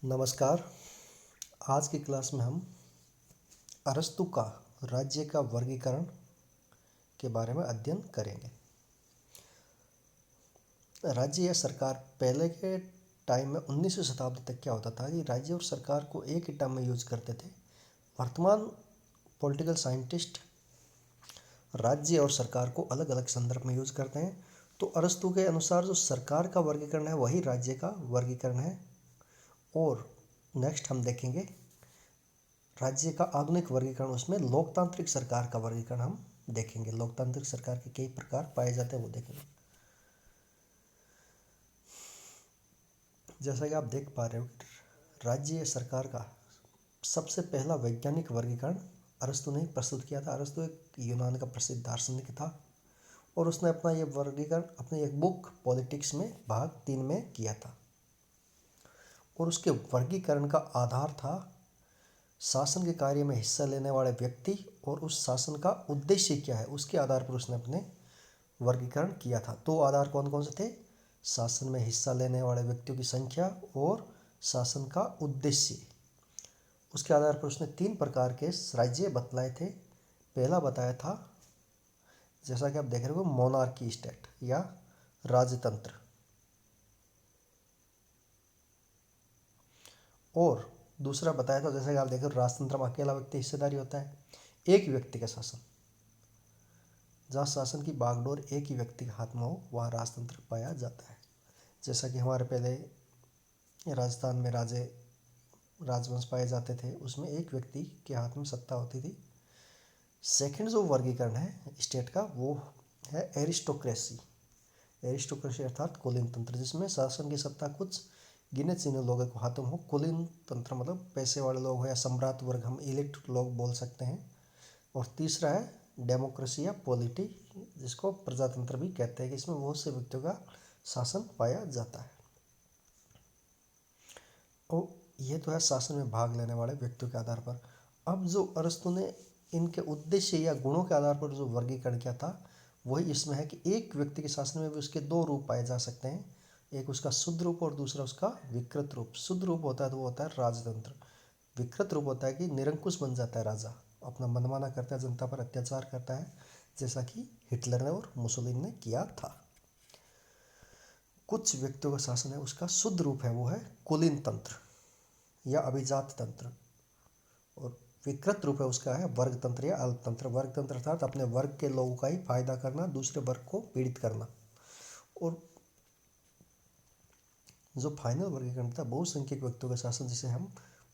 नमस्कार। आज की क्लास में हम अरस्तु का राज्य का वर्गीकरण के बारे में अध्ययन करेंगे। राज्य या सरकार पहले के टाइम में 19वीं शताब्दी तक क्या होता था कि राज्य और सरकार को एक ही टर्म में यूज करते थे। वर्तमान पॉलिटिकल साइंटिस्ट राज्य और सरकार को अलग अलग संदर्भ में यूज करते हैं। तो अरस्तु के अनुसार जो सरकार का वर्गीकरण है वही राज्य का वर्गीकरण है। और नेक्स्ट हम देखेंगे राज्य का आधुनिक वर्गीकरण, उसमें लोकतांत्रिक सरकार का वर्गीकरण हम देखेंगे। लोकतांत्रिक सरकार के कई प्रकार पाए जाते हैं वो देखेंगे। जैसा कि आप देख पा रहे हो, राज्य या सरकार का सबसे पहला वैज्ञानिक वर्गीकरण अरस्तु ने प्रस्तुत किया था। अरस्तु एक यूनान का प्रसिद्ध दार्शनिक था और उसने अपना ये वर्गीकरण अपनी एक बुक पॉलिटिक्स में भाग 3 में किया था। और उसके वर्गीकरण का आधार था शासन के कार्य में हिस्सा लेने वाले व्यक्ति और उस शासन का उद्देश्य क्या है, उसके आधार पर उसने अपने वर्गीकरण किया था। तो आधार कौन कौन से थे? शासन में हिस्सा लेने वाले व्यक्तियों की संख्या और शासन का उद्देश्य। उसके आधार पर उसने 3 प्रकार के राज्य बतलाए थे। पहला बताया था, जैसा कि आप देख रहे हो, मोनार्की स्टेट या राजतंत्र। और दूसरा बताया था, जैसे कि आप देख रहे हो, राजतंत्र में अकेला व्यक्ति हिस्सेदारी होता है, एक व्यक्ति का शासन। जहाँ शासन की बागडोर एक ही व्यक्ति के हाथ में हो वहाँ राजतंत्र पाया जाता है। जैसा कि हमारे पहले राजस्थान में राजवंश पाए जाते थे, उसमें एक व्यक्ति के हाथ में सत्ता होती थी। सेकंड जो वर्गीकरण है स्टेट का वो है एरिस्टोक्रेसी। एरिस्टोक्रेसी अर्थात कुलीन तंत्र, जिसमें शासन की सत्ता कुछ गिने चुने लोगों को हाथों में हो। कुलीन तंत्र मतलब पैसे वाले लोग हो या सम्राट वर्ग, हम इलिट लोग बोल सकते हैं। और तीसरा है डेमोक्रेसी या पॉलिटी, जिसको प्रजातंत्र भी कहते हैं, कि इसमें बहुत से व्यक्तियों का शासन पाया जाता है। और ये तो है शासन में भाग लेने वाले व्यक्तियों के आधार पर। अब जो अरस्तु ने इनके उद्देश्य या गुणों के आधार पर जो वर्गीकरण किया था वही इसमें है कि एक व्यक्ति के शासन में भी उसके 2 रूप पाए जा सकते हैं, एक उसका शुद्ध रूप और दूसरा उसका विकृत रूप। शुद्ध रूप होता है तो वो होता है राजतंत्र। विकृत रूप होता है कि निरंकुश बन जाता है राजा, अपना मनमाना करता है, जनता पर अत्याचार करता है, जैसा कि हिटलर ने और मुसोलिनी ने किया था। कुछ व्यक्तियों का शासन है उसका शुद्ध रूप है, वो है कुलीन तंत्र या अभिजात तंत्र। और विकृत रूप है उसका है वर्ग तंत्र या अल्पतंत्र। वर्ग तंत्र अर्थात अपने वर्ग के लोगों का ही फायदा करना, दूसरे वर्ग को पीड़ित करना। और जो फाइनल वर्गीकरण था बहुसंख्यक व्यक्तियों का शासन, जिसे हम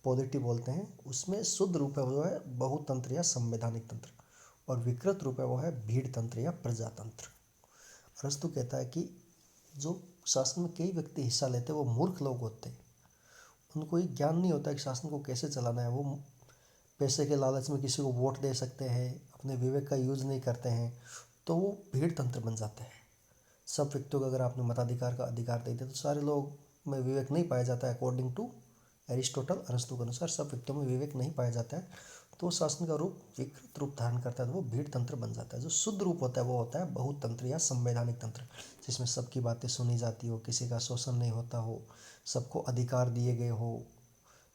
पॉलिटी बोलते हैं, उसमें शुद्ध रूप है वो है बहुतंत्र या संवैधानिक तंत्र, और विकृत रूप है वो है भीड़ तंत्र या प्रजातंत्र। अरस्तु कहता है कि जो शासन में कई व्यक्ति हिस्सा लेते हैं वो मूर्ख लोग होते हैं। उनको ये ज्ञान नहीं होता है कि शासन को कैसे चलाना है। वो पैसे के लालच में किसी को वोट दे सकते हैं, अपने विवेक का यूज नहीं करते हैं, तो वो भीड़ तंत्र बन जाता है। सब व्यक्तियों को अगर आपने मताधिकार का अधिकार दे दिया तो सारे लोग में विवेक नहीं पाया जाता है। अकॉर्डिंग टू एरिस्टोटल, अरस्तु के अनुसार सब व्यक्तियों में विवेक नहीं पाया जाता है, तो शासन का रूप विकृत रूप धारण करता है, तो वो भीड़ तंत्र बन जाता है। जो शुद्ध रूप होता है वो होता है बहुतंत्र या संवैधानिक तंत्र, जिसमें सबकी बातें सुनी जाती हो, किसी का शोषण नहीं होता हो, सबको अधिकार दिए गए हो।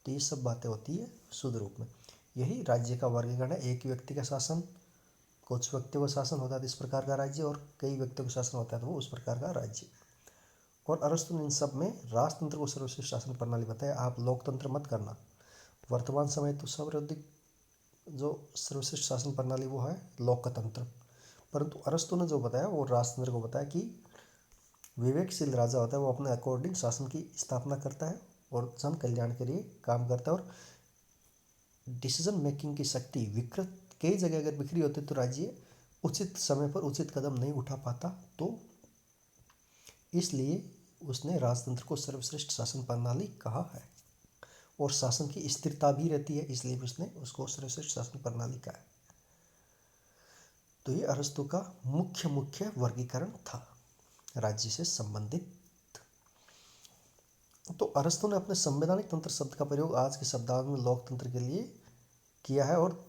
तो ये सब बातें होती है शुद्ध रूप में। यही राज्य का वर्गीकरण है। एक व्यक्ति का शासन, कुछ व्यक्तियों का शासन होता है इस प्रकार का राज्य, और कई व्यक्तियों का शासन होता है तो वो उस प्रकार का राज्य। और अरस्तु ने इन सब में राजतंत्र को सर्वश्रेष्ठ शासन प्रणाली बताया। आप लोकतंत्र मत करना। वर्तमान समय तो सर्वाधिक जो सर्वश्रेष्ठ शासन प्रणाली वो है लोकतंत्र, परंतु अरस्तु ने जो बताया वो राजतंत्र को बताया कि विवेकशील राजा होता है वो अपने अकॉर्डिंग शासन की स्थापना करता है और जन कल्याण के लिए काम करता है। और डिसीजन मेकिंग की शक्ति विकृत कई जगह अगर बिखरी होती तो राज्य उचित समय पर उचित कदम नहीं उठा पाता, तो इसलिए उसने राजतंत्र को सर्वश्रेष्ठ शासन प्रणाली कहा है। और शासन की स्थिरता भी रहती है, इसलिए उसने उसको सर्वश्रेष्ठ शासन प्रणाली कहा है। तो ये अरस्तु का मुख्य वर्गीकरण था राज्य से संबंधित। तो अरस्तु ने अपने संवैधानिक तंत्र शब्द का प्रयोग आज के शब्दार्थ में लोकतंत्र के लिए किया है, और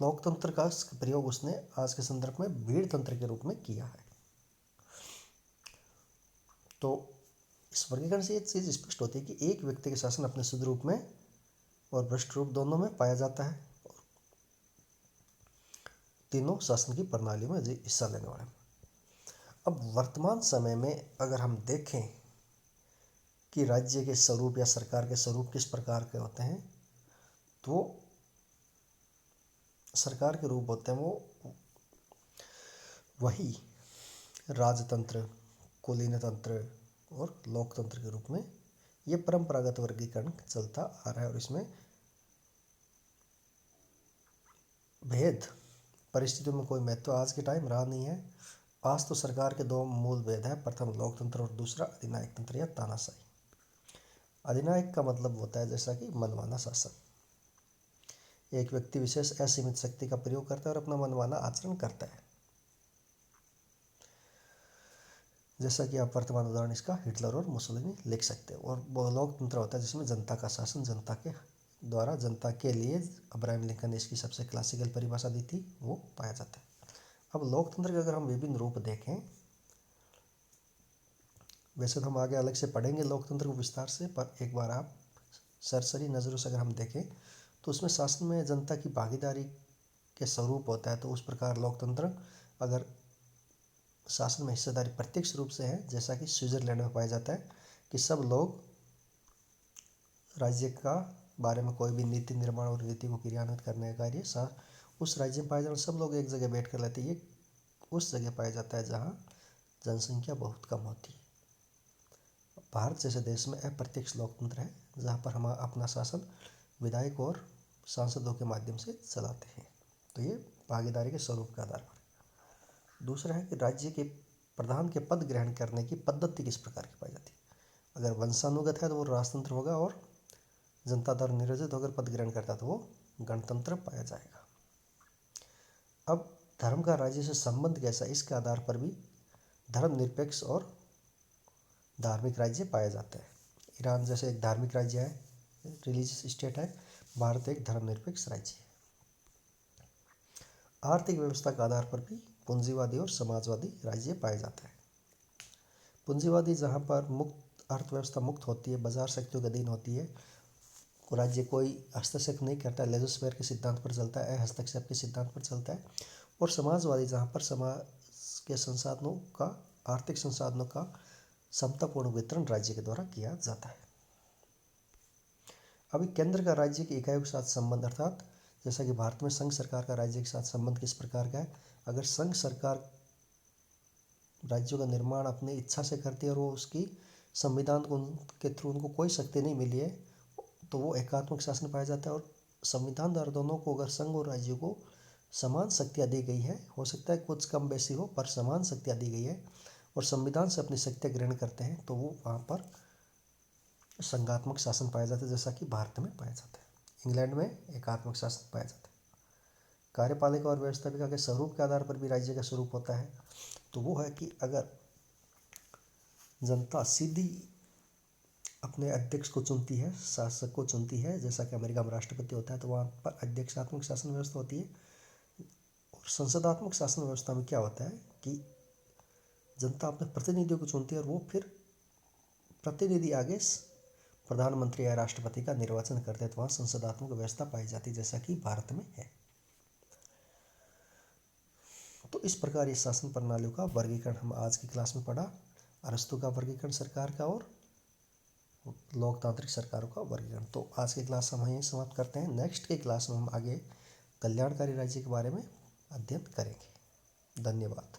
लोकतंत्र का प्रयोग उसने आज के संदर्भ में भीड़ तंत्र के रूप में किया है। तो इस वर्गीकरण से एक चीज़ स्पष्ट होती है कि एक व्यक्ति के शासन अपने शुद्ध रूप में और भ्रष्ट रूप दोनों में पाया जाता है, तीनों शासन की प्रणाली में हिस्सा लेने वाले। अब वर्तमान समय में अगर हम देखें कि राज्य के स्वरूप या सरकार के स्वरूप किस प्रकार के होते हैं, तो सरकार के रूप होते हैं वो वही राजतंत्र, कुलीन तंत्र और लोकतंत्र के रूप में ये परंपरागत वर्गीकरण चलता आ रहा है। और इसमें भेद परिस्थितियों में कोई महत्व आज के टाइम रहा नहीं है। आज तो सरकार के दो मूल भेद है, प्रथम लोकतंत्र और दूसरा अधिनायक तंत्र या तानाशाही। अधिनायक का मतलब होता है जैसा कि मनमाना शासन, एक व्यक्ति विशेष असीमित शक्ति का प्रयोग करता है और अपना मनमाना आचरण करता है, जैसा कि आप वर्तमान उदाहरण इसका हिटलर और मुसोलिनी लिख सकते हैं। और वो लोकतंत्र होता है जिसमें जनता का शासन जनता के द्वारा जनता के लिए, अब्राहम लिंकन ने इसकी सबसे क्लासिकल परिभाषा दी थी, वो पाया जाता है। अब लोकतंत्र के अगर हम विभिन्न रूप देखें, वैसे तो हम आगे अलग से पढ़ेंगे लोकतंत्र को विस्तार से, पर एक बार आप सरसरी नज़रों से अगर हम देखें तो उसमें शासन में जनता की भागीदारी के स्वरूप होता है। तो उस प्रकार लोकतंत्र अगर शासन में हिस्सेदारी प्रत्यक्ष रूप से है, जैसा कि स्विट्जरलैंड में पाया जाता है कि सब लोग राज्य का बारे में कोई भी नीति निर्माण और नीति को क्रियान्वित करने का कार्य उस राज्य में पाया जाता है, सब लोग एक जगह बैठ कर लेते हैं। ये उस जगह पाया जाता है जहाँ जनसंख्या बहुत कम होती है। भारत जैसे देश में अप्रत्यक्ष लोकतंत्र है, जहाँ पर हम अपना शासन विधायक और सांसदों के माध्यम से चलाते हैं। तो ये भागीदारी के स्वरूप के आधार पर। दूसरा है कि राज्य के प्रधान के पद ग्रहण करने की पद्धति किस प्रकार की पाई जाती है। अगर वंशानुगत है तो वो राजतंत्र होगा, और जनता द्वारा निर्वाचित होकर पद ग्रहण करता है तो वो गणतंत्र पाया जाएगा। अब धर्म का राज्य से संबंध कैसा, इसके आधार पर भी धर्मनिरपेक्ष और धार्मिक राज्य पाए जाते हैं। ईरान जैसे एक धार्मिक राज्य है, रिलीजियस स्टेट है, भारत एक धर्मनिरपेक्ष राज्य है। आर्थिक व्यवस्था के आधार पर भी पूंजीवादी और समाजवादी राज्य पाए जाते हैं। पूंजीवादी जहाँ पर मुक्त अर्थव्यवस्था मुक्त होती है, बाजार शक्तियों के अधीन होती है, राज्य कोई हस्तक्षेप नहीं करता है, लेजोस्फेयर के सिद्धांत पर चलता है, हस्तक्षेप के सिद्धांत पर चलता है। और समाजवादी जहाँ पर समाज के संसाधनों का, आर्थिक संसाधनों का समतापूर्ण वितरण राज्य के द्वारा किया जाता है। अभी केंद्र का राज्य की इकाइयों के साथ संबंध, अर्थात जैसा कि भारत में संघ सरकार का राज्य के साथ संबंध किस प्रकार का है। अगर संघ सरकार राज्यों का निर्माण अपनी इच्छा से करती है और वो उसकी संविधान को के थ्रू उनको कोई शक्ति नहीं मिली है, तो वो एकात्मक शासन पाया जाता है। और संविधान द्वारा दोनों को, अगर संघ और राज्यों को समान शक्तियाँ दी गई है, हो सकता है कुछ कम बेसी हो, पर समान शक्तियाँ दी गई है और संविधान से अपनी शक्तियाँ ग्रहण करते हैं, तो वो वहाँ पर संघात्मक शासन पाया जाता है, जैसा कि भारत में पाया जाता है। इंग्लैंड में एकात्मक शासन पाया जाता है। कार्यपालिका और व्यवस्थापिका के स्वरूप के आधार पर भी राज्य का स्वरूप होता है। तो वो है कि अगर जनता सीधी अपने अध्यक्ष को चुनती है, शासक को चुनती है, जैसा कि अमेरिका में राष्ट्रपति होता है, तो वहाँ पर अध्यक्षात्मक शासन व्यवस्था होती है। और संसदात्मक शासन व्यवस्था में क्या होता है कि जनता अपने प्रतिनिधियों को चुनती है और वो फिर प्रतिनिधि आगे प्रधानमंत्री या राष्ट्रपति का निर्वाचन करते हैं। तो वहाँ संसदात्मक व्यवस्था पाई जाती है, जैसा कि भारत में है। तो इस प्रकार इस शासन प्रणालियों का वर्गीकरण हम आज की क्लास में पढ़ा। अरस्तु का वर्गीकरण सरकार का और लोकतांत्रिक सरकारों का वर्गीकरण। तो आज की क्लास हम यहीं समाप्त करते हैं। नेक्स्ट की क्लास में हम आगे कल्याणकारी राज्य के बारे में अध्ययन करेंगे। धन्यवाद।